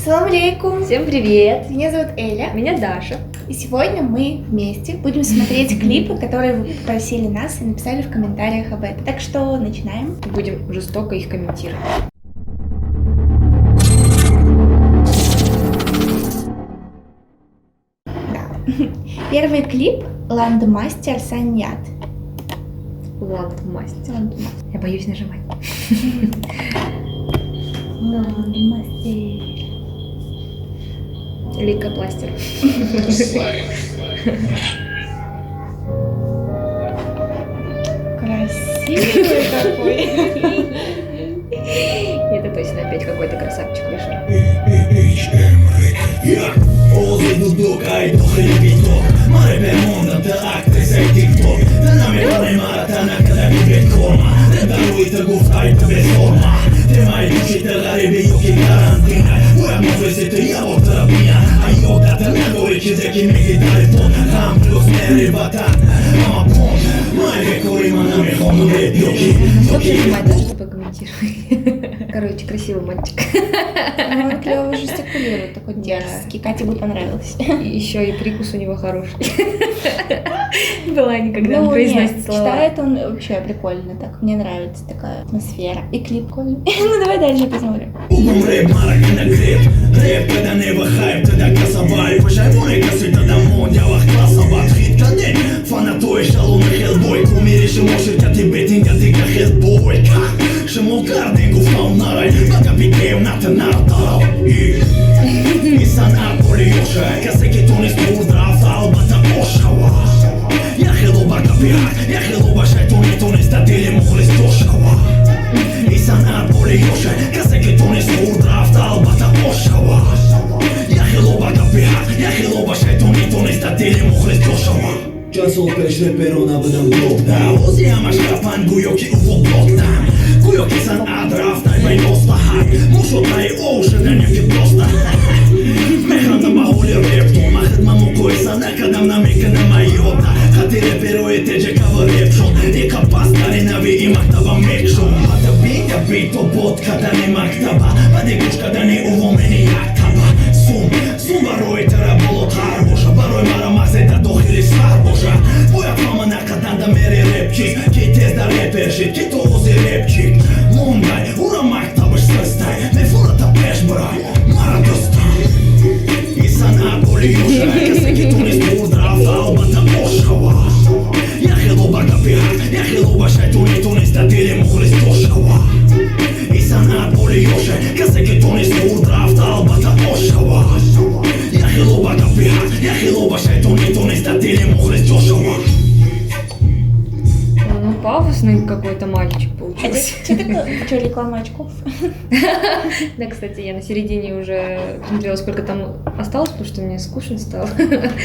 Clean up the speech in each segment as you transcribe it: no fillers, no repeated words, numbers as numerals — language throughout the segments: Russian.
Салам алейкум! Всем привет! Меня зовут Эля. Меня Даша. И сегодня мы вместе будем смотреть клипы, которые вы попросили нас и написали в комментариях об этом. Так что начинаем. Будем жестоко их комментировать. Да. Первый клип Ландмастер Саньят. Ландмастер. Ландмастер. Я боюсь нажимать. Ландмастер. Лейкопластер. Красивый какой. Это точно опять какой-то красавчик вышел. Что покомментируй. Короче, красивый мальчик. Он клево жестикулирует, такой дерзкий. Кате бы понравилось. Еще и прикус у него хороший. Была никогда он произносит слова. Читает он вообще прикольно так. Мне нравится такая атмосфера. И клип прикольный. Ну давай дальше посмотрим. Solpești reperona vădăm bloc, da O zi am așa fan guioki uvo blok, da Guioki san adraft, ai mai nosta, hai Mușo ta e ocean, a neke prosta Mehana ma uli repto, ma hed ma mokoj sa nekadam na meka na majota Hati reperuje teđe kava repšon Neka pastari navi i maktaba mekšon Mata bita bito bot kada ne maktaba Ma dekuš kada ne uvo meni jaktaba Sum baroj tera bolo tarboša Baroj mara mazeta dohiri sarboša Tvoja fama nakadan da meri repčik Ki tez da reperšit, ki to vozi repčik Mundaj, ura maktabaš srstaj Me furata peš braj, mara dostaj Isan aboli joša Kase ki tunis pozdrav albata ošava Jahilo baka pihat, jahilo bašaj tunis da tili muhlis tošava Isan aboli joša Kase ki tunis pozdrav albata ošava Jahilo baka pihat, jahilo bašaj tunis da tili muhlis tošava Ну, пафосный какой-то мальчик получился. Что, реклама очков? Да, кстати, я на середине уже смотрела, сколько там осталось, потому что мне скучно стало.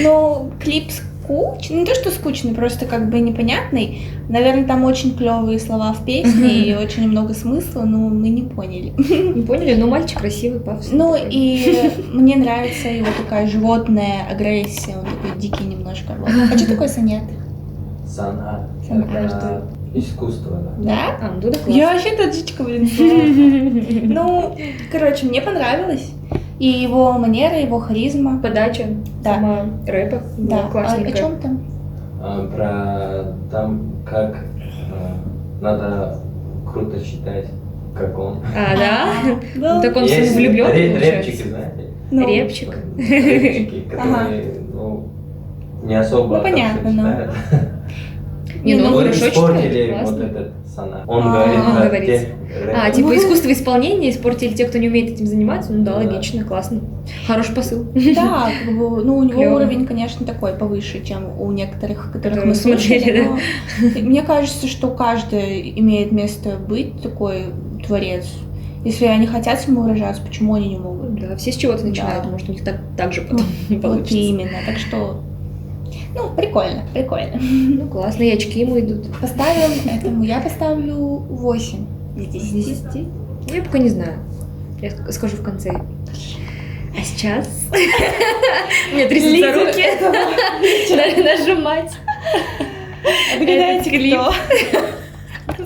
Ну, клип скучный, не то что скучный, просто как бы непонятный. Наверное, там очень клевые слова в песне и очень много смысла, но мы не поняли. Не поняли, но мальчик красивый, пафосный. Ну и мне нравится его такая животная агрессия, он такой дикий немножко. А что такое саньят? Санат. Санат. Искусство, да. Да? А, ну да, класс. Я вообще таджичка, блин. Ну, короче, мне понравилось. И его манера, его харизма. Подача, Да. сама рэпа была Да. классненькая. О чем там? Про там, как надо круто читать, как он. А, да? Ну, Так он Есть влюблён, репчики, знаете? ну, Репчик. Репчики, которые, ну, не особо Ну, понятно, хорошо но- читают. Не, ну он Вот хорошо испортили читает, вот классно. этот Санат. Он А, говорит он про говорит. тех А, рэперов. типа искусство исполнения испортили те, кто не умеет этим заниматься? Ну да, Да. логично, классно. Хороший посыл. Да, как бы, ну, у него Клёво. уровень, конечно, такой повыше, чем у некоторых, которых Которые мы мы смотрели, слушали. Но мне кажется, что каждый имеет место быть такой творец. Если они хотят самовыражаться, почему они не могут? Да, все с чего-то начинают, Да. может, у них так же потом Вот получится. именно. Так что, ну, прикольно, прикольно. Ну, классно, и очки ему идут. Поставим этому, я поставлю 8 из 10. 10? Я пока не знаю. Я скажу в конце. А сейчас у меня трясутся руки. Надо нажимать. Догадайте, клип. кто?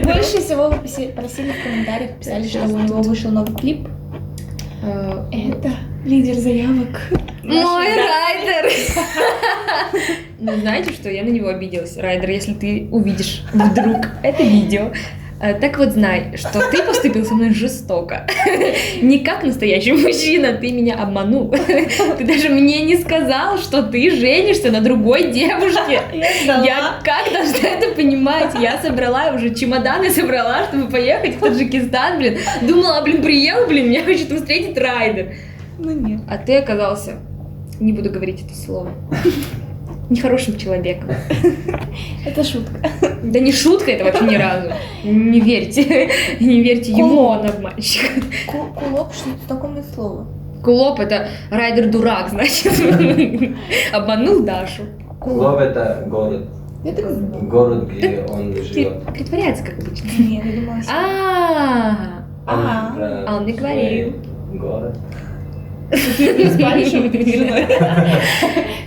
Больше всего вы просили в комментариях, писали, что у него вышел новый клип. Это лидер заявок. Мой Райдер! Ну, знаете что, я на него обиделась. Райдер, если ты увидишь вдруг это видео, так вот знай, что ты поступил со мной жестоко. Не как настоящий мужчина, ты меня обманул. Ты даже мне не сказал, что ты женишься на другой девушке. Я как должна это понимать? Я собрала уже чемоданы, собрала, чтобы поехать в Таджикистан, блин. Думала, приехал, меня хочет встретить Райдер. Ну нет. А ты оказался, не буду говорить это слово, нехорошим человеком. Это шутка. Да не шутка это вообще ни разу. Не верьте. Не верьте ему, он обманщик. Кулоп, что это знакомое слово. Кулоп это Райдер дурак, значит. Обманул Дашу. Лов это город. Это Город, где он живет. Притворяется как обычно. нет, я думала, что... Он мне говорил. Город. Ты спалишь его перед женой?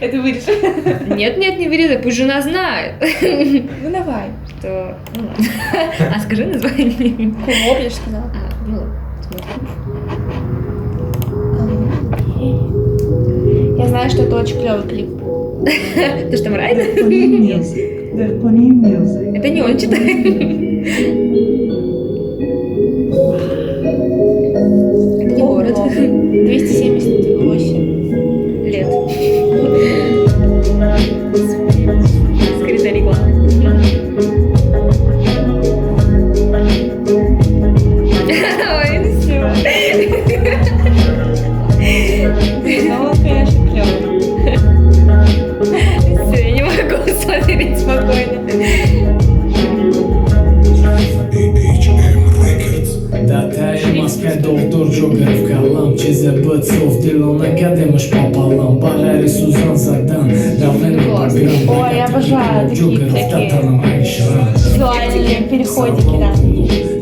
Это вырежешь. Нет, не вырезай, пусть жена знает. Ну давай. Что... Ну ладно. А скажи название. Кулоп, я же сказала. Ну ладно, смотрим. Я знаю, что это очень клевый клип. Ты что, там Райдер? They're funny music. Это не он читает. Это не город. 278. Лет. Скрытая реклама. Ой, ну всё. Ну, он, конечно, клевый. Всё, я не могу смотреть спокойно. Датаем маска доктор Джокеров калам Чезе быцов дилон академыш пополам Багари Сузан Задан Давлен программ Ой, я обожаю такие визуальные переходики, да.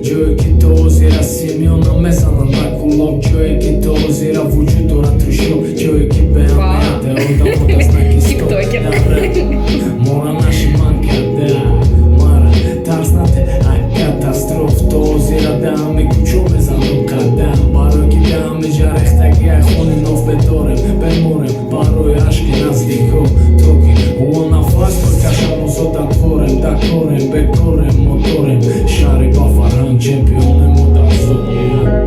Джойки тозира Семена Мезана на кулок Джойки тозира вучудора трущоб Джойки беамеде Ода мода знаки стоп Мора наши манка, да Мара Тарзнате, ай катастроф Тозира дами кучоме занука, да Бароки дами жарехтаги ахони нов бедорем Беморем, барой ашки наздихо Токи, уона фас Кашамо зода корем, да корем, бекорем, моторем Шари бафаран, чемпионе мода зодия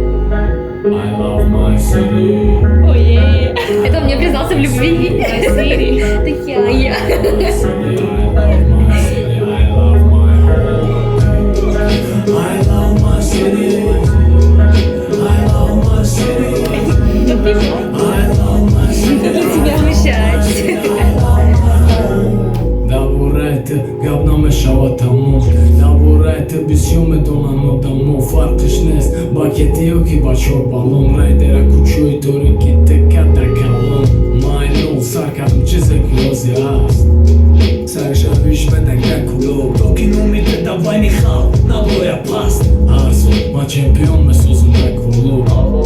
I love my city Ой, Это он мне признался в любви. Это я. I love my city. I love my city. I love my city. Смущаюсь. Դավուրայթը գաբնամ է շավաթամով Դավուրայթը բիսյում է դոնան օդամով Ֆարկշնես բակետի օքի բաչոր բալոն Ռայդերա կուչոյ տորոքի տկատա կալոն Մայնով սարկադում չեզ է կլոզի աստ Սարշավիշ պետանքա կուլով Տոքինում իտ է դավայ միխալ Նավոյա պաստ Արսո, մա չեմպիոն մեզ ոզում դա կուլով Ալո,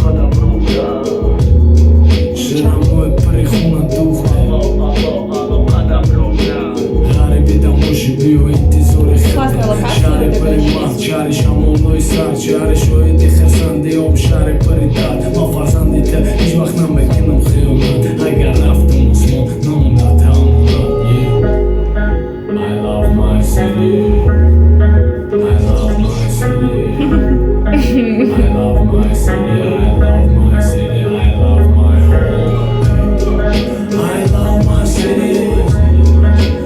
խադա բրուկա Շրամոյ պրիխունա դուխ Классная локация. Шари паримат, шари шамолной сад, шари шоиди хасанди ом, шари паридат Ма фарзандите, ҳеҷ вақт намекунам хиёнат Агар рафтам осмон, намонад таъмонат I love my city I love my city I love my city I love my city I love my home I love my city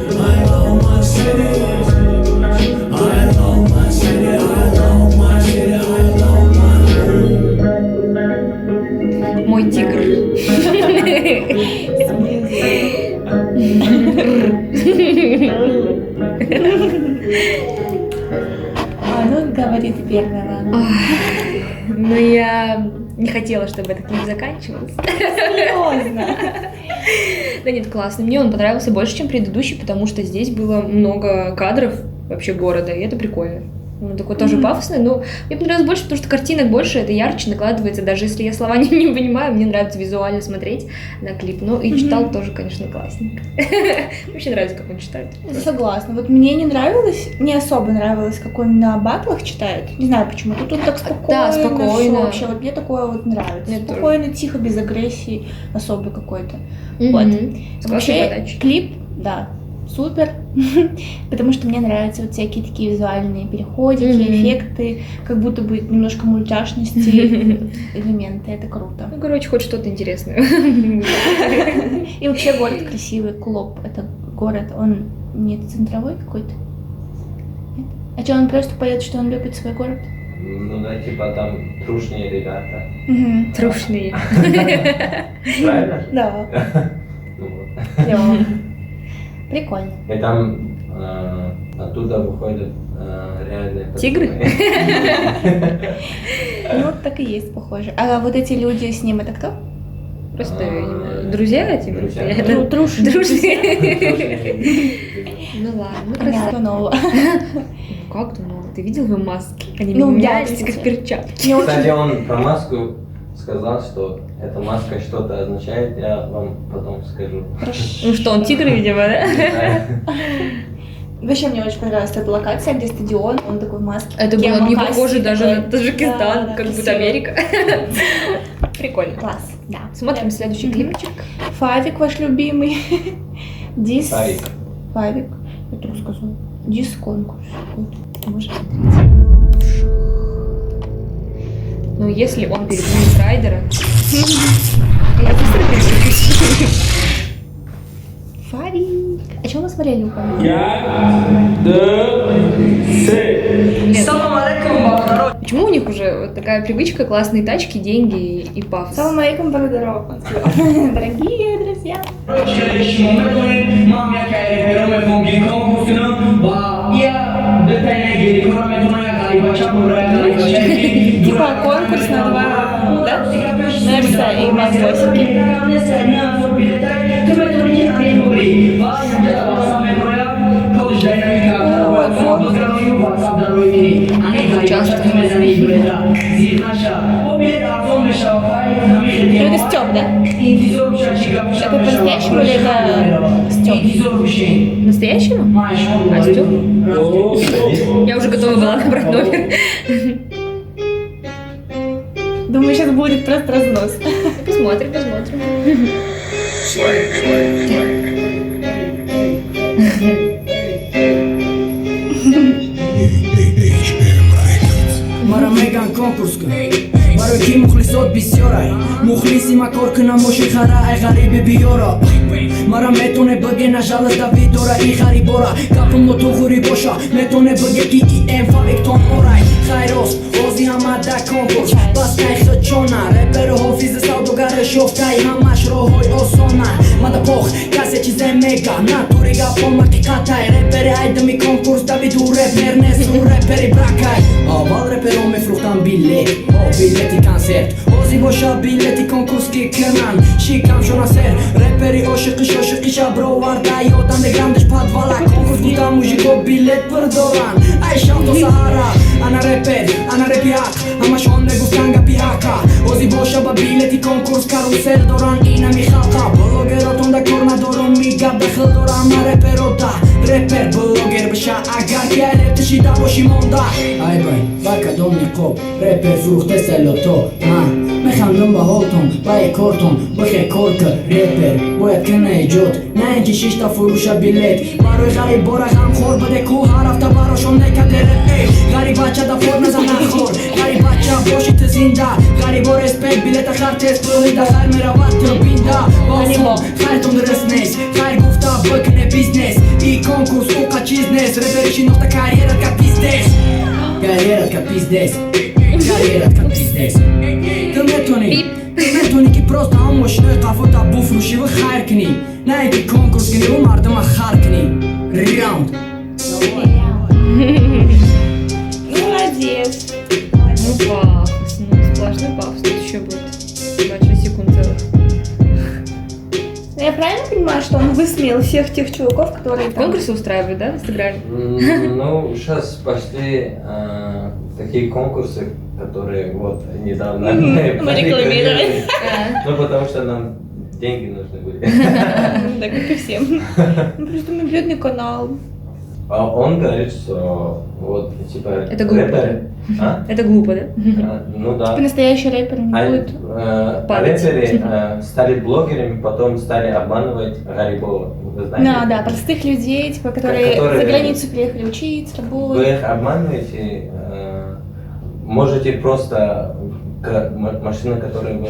I love my city I love my city, I love my city, I love my home. Мой тигр. Ну, говори теперь, ладно. Но я не хотела, чтобы этот клип заканчивался. Серьезно. Да нет, классно. Мне он понравился больше, чем предыдущий, потому что здесь было много кадров вообще города, и это прикольно. Он такой тоже пафосный, но мне понравилось больше, потому что картинок больше, это ярче накладывается, даже если я слова не понимаю, мне нравится визуально смотреть на клип. Ну и читал тоже, конечно, классненько. Вообще нравится, как он читает. Согласна. Вот мне не нравилось, не особо нравилось, как он на батлах читает. Не знаю почему. Тут он так спокойно. Да, спокойно. всё вообще. Вот мне такое вот нравится. Мне Спокойно, тихо, без агрессии особой какой-то. Мгм. Вот. С классной Вообще, подачей. клип, да, супер. Потому что мне нравятся вот всякие такие визуальные переходики, эффекты, как будто бы немножко мультяшности, элементы. Это круто. Ну, короче, хоть что-то интересное. И вообще город красивый, Клоп. Это город, он не центровой какой-то? Нет? А что, он просто поет, что он любит свой город? Ну да, типа там трушные ребята. Мгм. Трушные. Правильно? Да, Ну вот. клёво. Прикольно. И там оттуда выходят реальные Тигры? пацаны. Ну, так и есть, похоже. А вот эти люди с ним, это кто? Просто я не знаю, друзья типа? Друзья. Это Трушные. Дружные. Ну ладно, ну красиво. Понятно, нового. Ну как ты, ну ты видел его маски? Они Ну, менялись, да, как кстати. перчатки. Мне Кстати, очень... он про маску сказал, что эта маска что-то означает, я вам потом скажу. Ну что, он тигр, видимо, да? Вообще, мне очень понравилась эта локация, где стадион, он такой в маске. Это было не похоже даже на Таджикистан, Да, как будто красиво. Америка. Прикольно. Класс, да. Смотрим следующий клипчик. Фавик ваш любимый. Дис... Фавик. Фавик. Я так сказала. Дис-конкурс. какой-то. Может. Ну, если он переплюнет Райдера... Я быстро переключусь. Фавик. А что вы смотрели у Фавика? Почему у них уже вот такая привычка, классные тачки, деньги и пафос? Салам алейкум, Бородаров. Дорогие друзья. Типа конкурс на два, да? Нерса и Мазосики. Ну, это Стёп, да? Это по-настоящему или это Стёп? Настоящему? А Стёп? Я уже готова была набрать номер. Думаю, сейчас будет просто разнос. Посмотрим, посмотрим. مرا میگن کنکورس کن برای کی مخلصات بسیارای مخلصی مکار کنم ماشی خرا ای غریب بیارا مرا میتونه بگه نجال دوید داره ای غریبارا کپم تو خوری باشا میتونه بگه کی ای ام فاکتون اورای خیراست بازی همه در کنکورس بس نیخت چونه رپر حافظ سوداگر شفتای همش راههای آسانه مده پاخ کسی چیز میگه نه توری گپم حقیقتای رپر ایدمی کنکورس دوید و رپر نیست و رپری برکای اول رپر میفروختم بیلت بیلتی کنسرت بازی باشه بیلتی کنکورس کی کنن شیکم شو نصر رپری عاشقش برآورده یادم گرندش پدوالا کنکورس بودم موژیکو بیلت بردارن ای شام تا سهارا انا رپی حق همشون میگفتن گپی حقا بازی باشه با بیلتی کنکورس کاروسل دارن اینمی خلقا بلاگراتون دا کار ندارم میگه بخل دارم من رپر رپر بلاگر بشه اگر که رپتشی دا باشی مونده ای بای بکا دوم نقاب رپر فروخته سلوتو من میخندم با حالتون با یک کارتون بخی کار که رپر باید کنه ایجاد نه اینکه 6 تا فروش بیلت برای غریب باره غم خور بده کو هر هفته براشون نکده رپ غریب بچه دا فور نزن نخور غریب بچه باشی تو زنده غریب ها رسپک بیلت خر تست بروی دا خر میرود تو بینده باسم خیرتون درست نیست خیر گفته بکنه بیزنس ای کنکورس اوقا چیز نیست رپریشی نقطه کاریرت که پیزدست کاریرت که پیزدست کاریرت که پیزدست میتونی که پروست هم مشنوی قفوتا بفروشی و خیر کنی نه اینکه کنکورس کنی و مردم خر کنی راوند Молодец. Ну пафос, ну сплошной пафос. Тут еще будет 26 секунд целых. Я Я правильно понимаю, что он высмеял всех тех чуваков, которые там... Конкурсы устраивают, да, в Инстаграме? Ну, сейчас пошли такие конкурсы, которые вот недавно Мы рекламировали. Ну, потому что нам деньги нужны были. Да, как и всем. Ну, просто мы бедный канал. А он говорит, что вот, типа, Это глупо, рэперы... А? Это глупо, да? Ну да. Типа настоящий рэпер не будет. падать. Рэперы стали блогерами, потом стали обманывать Гарибова. Вы знаете? Да, простых людей, типа, которые Которые- за границу приехали учиться, Вы работать. их обманываете, можете просто машина, которой вы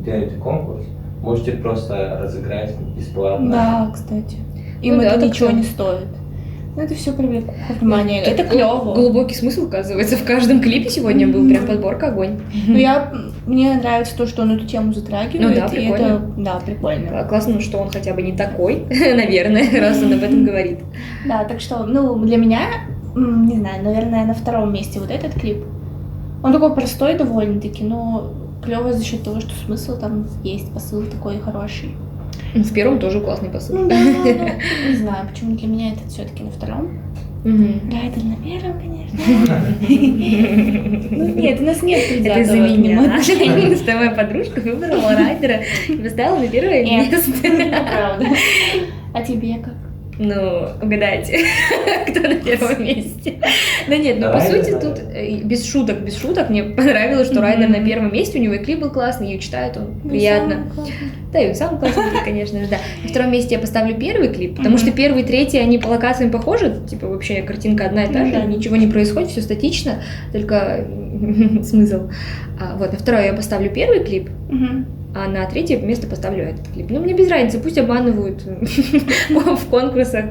делаете конкурс, можете просто разыграть бесплатно. Да, кстати. Им Ну да, это так ничего что? не стоит. Ну, это все привлекло внимание. Это клево. Глубокий смысл, оказывается, в каждом клипе сегодня был. Прям подборка огонь. Но мне нравится то, что он эту тему затрагивает. Ну да, и прикольно. это, да, прикольно. Классно, что он хотя бы не такой, наверное, раз он об этом говорит. Да, так что, ну, для меня, не знаю, наверное, на втором месте вот этот клип. Он такой простой довольно-таки, но клево за счет того, что смысл там есть, посыл такой хороший. В первом тоже классный посыл. Ну да, ну, не знаю, почему для меня это все-таки на втором. Мгм. Райдер на первом, конечно. Ну нет, у нас нет Это предвзятого из-за к нему меня. отношения. Что моя подружка выбрала Райдера и поставила на первое Нет, место. правда. А тебе как? Ну, угадайте, кто на первом месте. Да нет, ну по Райдер, сути тут без шуток, мне понравилось, что Райдер на первом месте, у него и клип был классный, и читает он приятно. Да, и он сам классный, конечно же, да. На втором месте я поставлю первый клип, потому что первый и третий, они по локациям похожи, типа вообще картинка одна и та же, Да. ничего не происходит, все статично, только смысл. Вот, на второе я поставлю первый клип, Мгм. а на третье место поставлю этот клип. Ну, мне без разницы, пусть обманывают в конкурсах.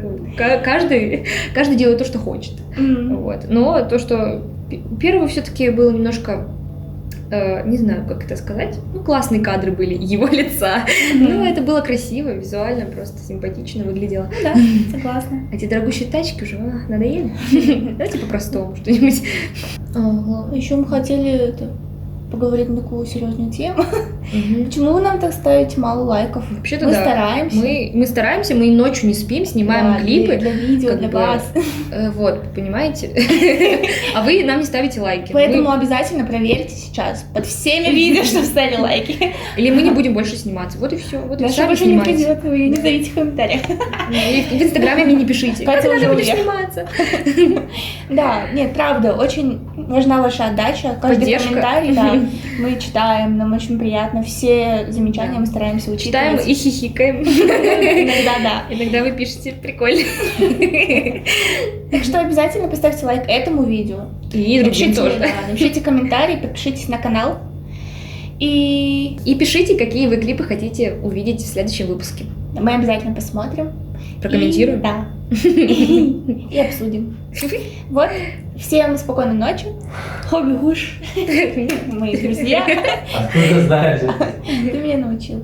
Каждый делает то, что хочет. Вот. Но то, что у первого все-таки было немножко, не знаю, как это сказать, ну, классные кадры были его лица. Ну, это было красиво, визуально, просто симпатично выглядело. Да, согласна. А эти дорогущие тачки уже надоели. Давайте по-простому что-нибудь. Еще мы хотели поговорить на такую серьезную тему. Почему вы нам так ставите мало лайков? Вообще-то Мы да. стараемся. Мы стараемся, мы и ночью не спим, снимаем Да, клипы. для видео, как для бы, вас. Вот, понимаете? А вы нам не ставите лайки. Поэтому обязательно проверьте сейчас под всеми видео, что ставили лайки. Или мы не будем больше сниматься. Вот и все. Вот и Даша сами больше не снимайте. придет, вы не зовите в комментариях. И в Инстаграме мне не пишите. Катя Когда уже ты будешь уехала. сниматься? Да, нет, правда, очень важна ваша отдача, каждый Поддержка. комментарий, да, мы читаем, нам очень приятно, все замечания мы стараемся Читаем учитывать. и хихикаем. Иногда, да. Иногда вы пишете прикольно. Так что обязательно поставьте лайк этому видео. И другим Напишите, тоже. да, напишите комментарий, подпишитесь на канал. И И пишите, какие вы клипы хотите увидеть в следующем выпуске. мы обязательно посмотрим. Прокомментируем. И, да. И обсудим. Вот, всем спокойной ночи. Хобби Гуш. Мои друзья. Откуда знаешь это? Ты меня научил.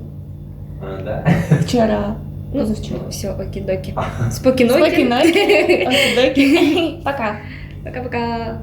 Да. Вчера. Ну, Позавчера. все, окей-доки. Спокойной. Спокойной. Окей-доки. Пока. Пока-пока.